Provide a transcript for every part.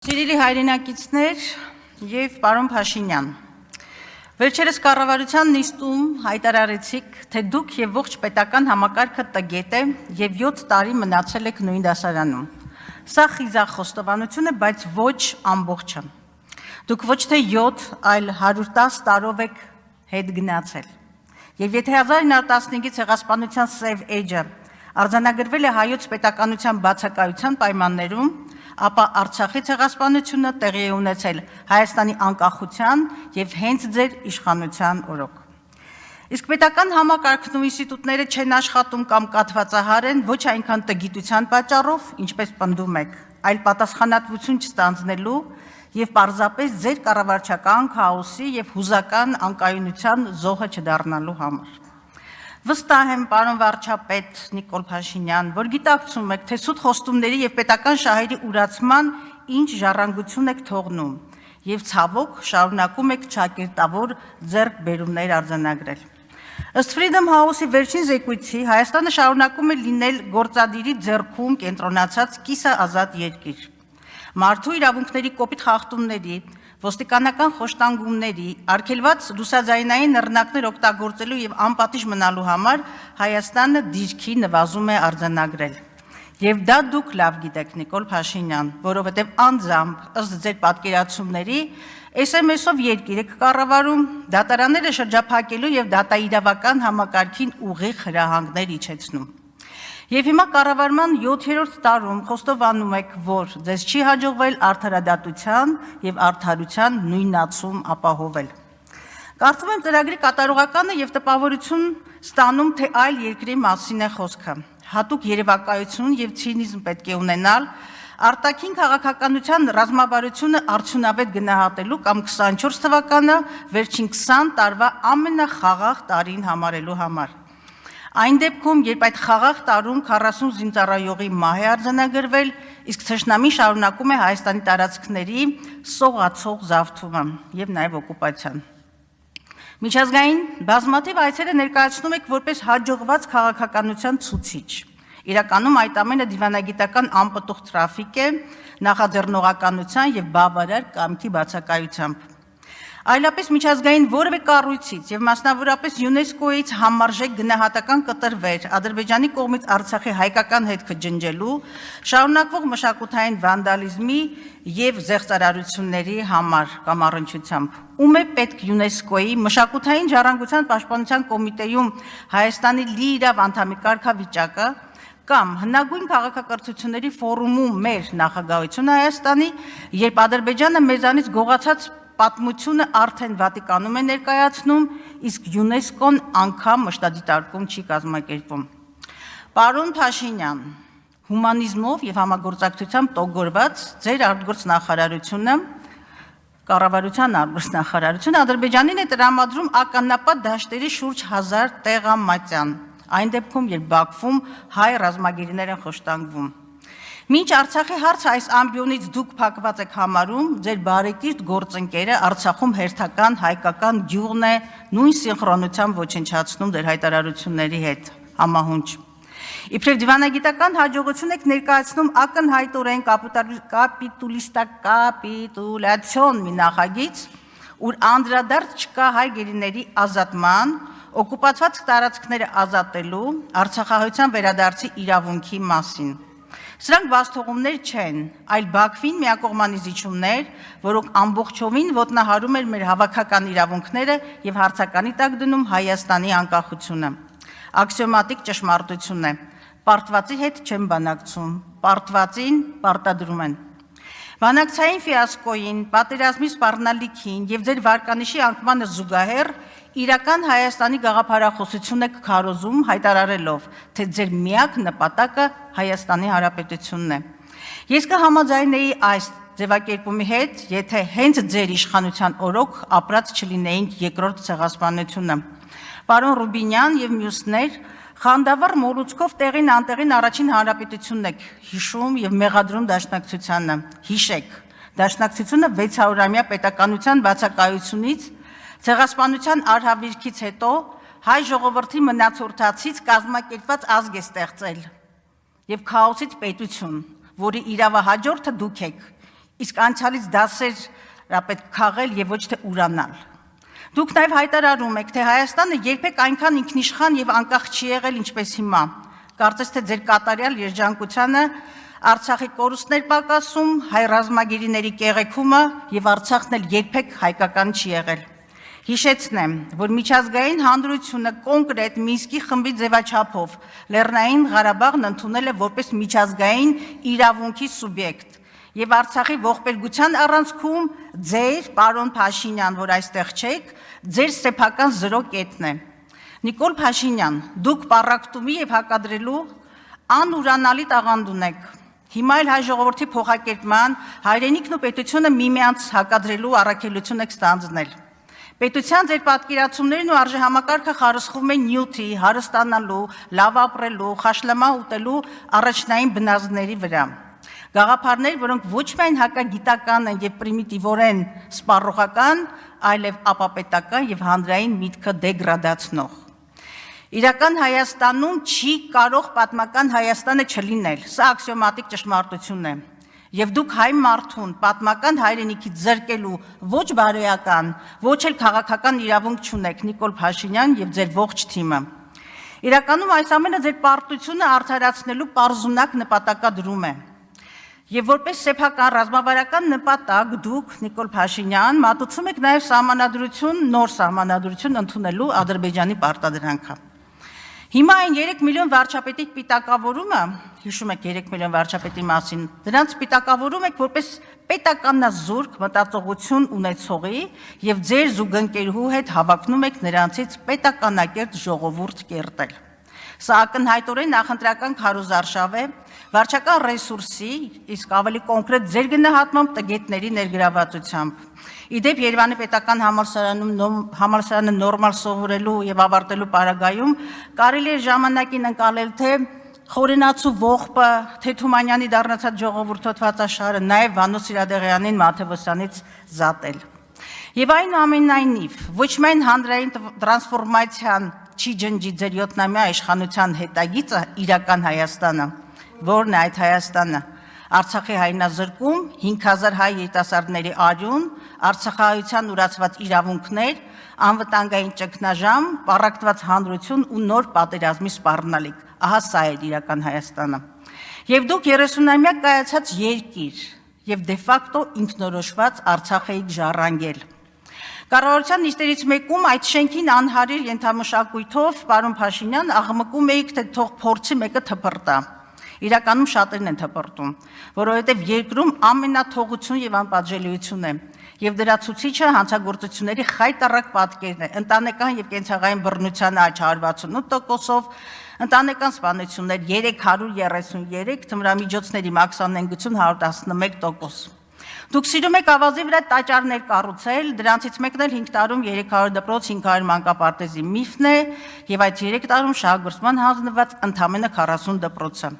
Սիրելի հայրենակիցներ եւ պարոն Փաշինյան, վերջերս կառավարության նիստում հայտարարեցիք, թե դուք եւ ողջ պետական համակարգը տգետ է եւ 7 տարի մնացել եք նույն դասարանում։ Սա խիզախ խոստովանություն է, բայց ոչ ամբողջը։ Դուք ոչ թե 7, այլ 110 տարով եք հետ գնացել։ Եվ եթե 1915-ի ցեղասպանության սև էջը արձանագրվել է հայոց պետականության բացակայության պայմաններում, ապա Արցախի ցեղասպանությունը տեղի է ունեցել Հայաստանի անկախության եւ հենց ձեր իշխանության օրոք։ Իսկ պետական համակարգն ու ինստիտուտները չեն աշխատում կամ կաթվածահար են ոչ այնքան տգիտության պատճառով, ինչպես պնդում եք, այլ պատասխանատվություն չստանձնելու եւ պարզապես ձեր կառավարչական քաոսի եւ հուզական անկայունության զոհը չդառնալու համար։ Վստահ եմ, պարոն վարչապետ Նիկոլ Փաշինյան, որ գիտակցում եք, թե սուտ խոստումների եւ պետական շահերի ուրացման ինչ ժառանգություն եք թողնում եւ ցավոք շարունակում եք ճակերտավոր ձեռքբերումներ արձանագրել։ Ըստ Freedom House-ի վերջին զեկույցի Հայաստանը շարունակում է լինել գործադիրի ձեռքում կենտրոնացած կիսաազատ երկիր։ Մարդու իրավունքների կոպիտ խախտումների, ոստիկանական խոշտանգումների, արգելված ռուսաձայնային նռնակներ օգտագործելու եւ անպատիժ մնալու համար Հայաստանը դիրքի նվազում է արձանագրել։ Եվ դա դուք լավ գիտեք, Նիկոլ Փաշինյան, որովհետեւ անձամբ ըստ ձեր պատկերացումների SMS-ով երկիր եք կառավարում, դատարանները շրջափակելու եւ դատաիրավական համակարգին ուղիղ հրահանգներ իջեցնում։ Եվ հիմա կառավարման 7-րդ տարում խոստովանում եք, որ ձեզ չի հաջողվել արդարադատության եւ արդարության նույնացում ապահովել։ Կարծում եմ ծրագրի կատարողականը եւ տպավորություն ստանում, թե այլ երկրի մասին է խոսքը։ Հատուկ երևակայություն եւ ցինիզմ պետք է ունենալ արտաքին քաղաքականության ռազմավարությունը արդյունավետ գնահատելու կամ 24 թվականը վերջին 20 տարվա ամենախաղաղ տարին համարելու համար։ Այն դեպքում, երբ այդ խաղաղ տարում 40 զինծառայողի մահ է արձանագրվել, իսկ թշնամին շարունակում է Հայաստանի տարածքների սողացող զավթումը եւ նաեւ օկուպացիան։ Միջազգային բազմաթիվ այցերը ներկայացնում եք որպես հաջողված քաղաքականության ցուցիչ։ Իրականում այդ ամենը դիվանագիտական անպտուղ տրաֆիկ է նախաձեռնողականության եւ բավարար կամքի բացակայությամբ։ Այլապես միջազգային որևէ կառույցից եւ մասնավորապես ՅՈՒՆԵՍԿՕ-ից համարժեք գնահատական կտրվեր Ադրբեջանի կողմից Արցախի հայկական հետքը ջնջելու, շարունակվող մշակութային վանդալիզմի եւ զեղծարարությունների համար կամ առնչությամբ։ Ում է պետք ՅՈՒՆԵՍԿՕ-ի մշակութային ժառանգության պաշտպանության կոմիտեում Հայաստանի լիիրավ անդամի կարգավիճակը կամ հնագույն քաղաքակրթությունների ֆորումում մեր նախագահությունը Հայաստանի, երբ Ադրբեջանը մեզանից գողացած պատմությունը արդեն Վատիկանում է ներկայացնում, իսկ ՅՈՒՆԵՍԿՕ-ն անգամ մշտադիտարկում չի կազմակերպում։ Պարոն Փաշինյան, հումանիզմով եւ համագործակցությամբ տոգորված ձեր արտգործնախարարությունը, կառավարության արտգործնախարարությունը Ադրբեջանին է տրամադրում ականապատ դաշտերի շուրջ 1000 տեղամատյան, այն դեպքում, երբ Բաքվում հայ ռազմագերիներ են խոշտանգվում։ Մինչ Արցախի հարցը այս ամբիոնից դուք փակված եք համարում, ձեր բարեկիրթ գործընկերը Արցախում հերթական հայկական գյուղն է նույն սինխրոնությամբ ոչնչացնում ձեր հայտարարությունների հետ, համահունչ։ Իբրև դիվանագիտական հաջողություն եք ներկայացնում ակնհայտորեն կապիտուլյացիոն մի նախագիծ, ուր անդրադարձ չկա հայ գերիների ազատման, օկուպացված տարածքները ազատելու, Արցախահայության վերադարձի իրավունքի մասին։ Սրանք բացթողումներ չեն, այլ Բաքվին միակողմանի զիջումներ, որոնք ամբողջովին ոտնահարում են մեր հավաքական իրավունքները եւ հարցականի տակ դնում Հայաստանի անկախությունը։ Աքսիոմատիկ ճշմարտություն է։ Պարտվածի հետ չեն բանակցում, պարտվածին պարտադրում են։ Բանակցային ֆիասկոին, պատերազմի սպառնալիքին եւ ձեր վարկանիշի անկմանը զուգահեռ իրական Հայաստանի գաղափարախոսություն եք քարոզում հայտարարելով, թե ձեր միակ նպատակը Հայաստանի Հանրապետությունն է։ Ես կհամաձայնեի այս ձևակերպումի հետ, եթե հենց ձեր իշխանության օրոք ապրած չլինեինք երկրորդ ցեղասպանությունը։ Պարոն Ռուբինյան եւ մյուսներ խանդավառ մոլուցքով տեղին անտեղին առաջին հանրապետությունն եք հիշում եւ մեղադրում դաշնակցությանը։ Հիշեք, դաշնակցությունը 600-ամյա պետականության բացակայությունից ցեղասպանության արհավիրքից հետո հայ ժողովրդի մնացորդացից կազմակերպված ազգ է ստեղծել եւ քաոսից պետություն, որի իրավահաջորդը դուք եք, իսկ անցյալից դասեր պետք քաղել եւ ոչ թե ուրանալ։ Դուք նաև հայտարարում եք, թե Հայաստանը երբեք այնքան ինքնիշխան եւ անկախ չի եղել, ինչպես հիմա։ Կարծես թե ձեր կատարյալ երջանկությանը Արցախի կորուստներ պակասում, հայ ռազմագերիների կեղեքումը եւ Արցախն էլ երբեք հայկական չի եղել։ Հիշեցնեմ, որ միջազգային հանրությունը կոնկրետ Մինսկի խմբի ձևաչափով Լեռնային Ղարաբաղն ընդունել է որպես միջազգային իրավունքի սուբյեկտ եւ Արցախի ողբերգության առանցքում ձեր, պարոն Փաշինյան, որ այստեղ չեք, ձեր սեփական զրո կետն է։ Նիկոլ Փաշինյան, դուք պառակտումի եւ հակադրելու անուրանալի տաղանդ ունեք։ Հիմա էլ հայ ժողովրդի փոխակերպման, հայրենիքն ու պետությունը միմյանց հակադրելու առաքելություն եք ստանձնել։ Պետության ձեր պատկերացումներն ու արժեհամակարգը խարսխվում են նյութի, հարստանալու, լավ ապրելու, խաշլամա ուտելու առաջնային բնազդների վրա։ Գաղափարներ, որոնք ոչ միայն հակագիտական են եւ պրիմիտիվորեն սպառողական, այլև ապապետական եւ հանրային միտքը դեգրադացնող։ Իրական Հայաստանում չի կարող պատմական Հայաստանը չլինել, սա աքսիոմատիկ ճշմարտություն է։ Եվ դուք հայ մարդուն պատմական հայրենիքից զրկելու ոչ բարոյական, ոչ էլ քաղաքական իրավունք չունեք, Նիկոլ Փաշինյան եւ ձեր ողջ թիմը։ Իրականում այս ամենը ձեր պարտությունը արդարացնելու պարզունակ նպատակադրում է։ Եվ որպես սեփական ռազմավարական նպատակ դուք, Նիկոլ Փաշինյան, մատուցում եք նաև սահմանադրություն, նոր սահմանադրություն ընդունելու Ադրբեջանի պարտադրանքը։ Հիմա այն 3 միլիոն վարչապետի պիտակավորումը, հիշում եք 3 միլիոն վարչապետի մասին, դրանց պիտակավորում եք որպես պետականազուրկ մտածողություն ունեցողի եւ ձեր զուգընկերուհու հետ հավակնում եք նրանցից պետականակերտ ժողովուրդ կերտել։ Սա ակնհայտորեն նախընտրական քարոզարշավ է, վարչական ռեսուրսի, իսկ ավելի կոնկրետ ձեր գնահատմամբ տգետների ներգրավվածությամբ։ Իդեպ Երևանի պետական համալսարանը նորմալ սովորելու եւ ավարտելու պարագայում կարելի է ժամանակին ընկալել թե Խորենացու ողբը, թե Թումանյանի դառնացած ժողովրդոթվածաշարը, նաեւ Վանո Սիրադեղյանին Մաթեոսյանից զատել։ Եվ այնուամենայնիվ, ոչ միայն հանրային տրանսֆորմացիան չի ջնջի ձեր 7-ամյա իշխանության հետագիծը իրական Հայաստանը, որն է այդ Հայաստանը, Արցախի հայնազրկում, 5000 հայ երիտասարդների արյուն, արցախահայության ուրացված իրավունքներ, անվտանգային ճգնաժամ, պառակտված հանրություն ու նոր պատերազմի սպառնալիք։ Ահա սա է իրական Հայաստանը։ Եվ դուք 30-ամյա կայացած երկիր եւ դե ֆակտո ինքնորոշված Արցախ եք ժառանգել։ Կառավարության նիստերից մեկում այդ շենքին անհարիր ենթամշակույթով, պարոն Փաշինյան, աղմկում էիք, թե թող փորձի մեկը թփրտա։ Իրականում շատերն են թփրտում, որովհետև երկրում ամենաթողություն եւ անպատժելիություն է, եւ դրա ցուցիչը հանցագործությունների խայտառակ պատկերն է, ընտանեկան եւ կենցաղային բռնության աճ 168%-ով, ընտանեկան սպանություններ 333, թմրամիջոցների մաքսանենգություն 111%։ Դուք սիրում եք ավազի վրա տաճարներ կառուցել, դրանցից մեկն էլ 5 տարում 300 դպրոց, 500 մանկապարտեզի միֆն է, եւ այդ 3 տարում շահագրգռման հանձնված ընդամենը 40 դպրոցը։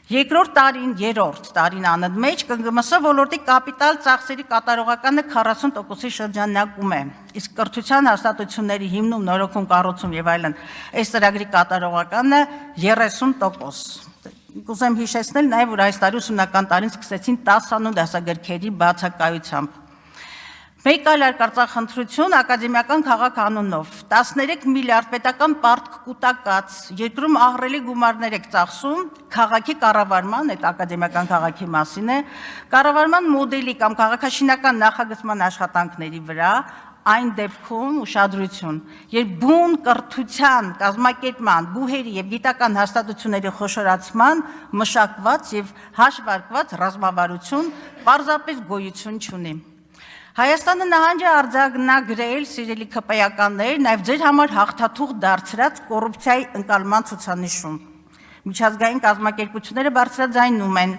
Երկրորդ տարին անընդմեջ ԿԳՄՍ ոլորտի կապիտալ ծախսերի կատարողականը 40%-ի շրջանակում է, իսկ կրթության հաստատությունների հիմնում, նորոգում, կառուցում եւ այլն, այս ծրագրի կատարողականը 30%։ Կուզեմ հիշեցնել նաև, որ այս տարի ուսումնական տարին սկսեցին 10 դասագրքերի բացակայությամբ։ Մեկ այլ արկածախնդրություն ակադեմիական քաղաքանունով 13 միլիարդ պետական պարտք կուտակած երկրում ահռելի գումարներ եք ծախսում քաղաքի կառավարման, այդ ակադեմիական քաղաքի մասին է, կառավարման մոդելի կամ քաղաքաշինական նախագծման աշխատանքների վրա, այն դեպքում ուշադրություն, երբ բուն կրթության, կազմակերպման, բուհերի եւ գիտական հաստատությունների խոշորացման մշակված եւ հաշվարկված ռազմավարություն պարզապես գոյություն չունի։ Հայաստանը նահանջ է արձանագրել, սիրելի քպեականներ, նաև ձեր համար հաղթաթուղ դարձրած կոռուպցիայի ընկալման ցուցանիշում։ Միջազգային կազմակերպությունները բարձրաձայնում են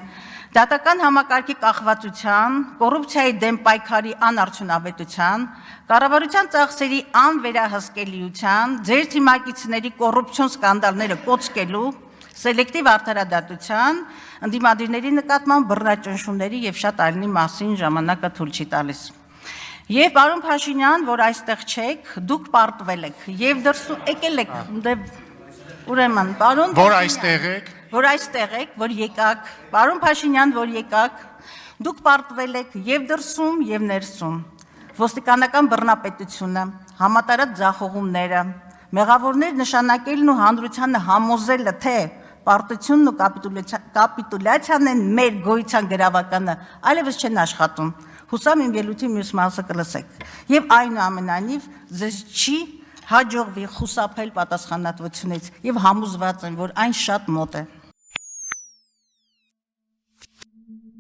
դատական համակարգի կախվածության, կոռուպցիայի դեմ պայքարի անարդյունավետության, կառավարության ծախսերի անվերահսկելիության, ձեր թիմակիցների կոռուպցիոն սկանդալները կոծկելու, սելեկտիվ արդարադատության, ընդդիմադիրների նկատմամբ բռնաճնշումների եւ շատ այլնի մասին ժամանակը թույլ չի տալիս։ Եվ պարոն Փաշինյան, որ այստեղ չեք, դուք պարտվել եք եւ դրսում եկել եք, ուրեմն, պարոն որ այստեղ եք, որ եկաք, պարոն Փաշինյան, որ եկաք, Դուք պարտվել եք եւ դրսում եւ ներսում։ Ոստիկանական բռնապետությունը, համատարած ձախողումները, մեղավորներ նշանակելն ու հանրությանը համոզելը, թե պարտությունն ու կապիտուլյացիան են մեր գոյության գրավականը, այլևս չեն աշխատում։ Հուսամ իմ ելույթի մյուս մասը կլսեք։ Եվ այնուամենայնիվ ձեզ չի հաջողվի խուսափել պատասխանատվությունից եւ համոզված եմ, որ այն շատ մոտ է։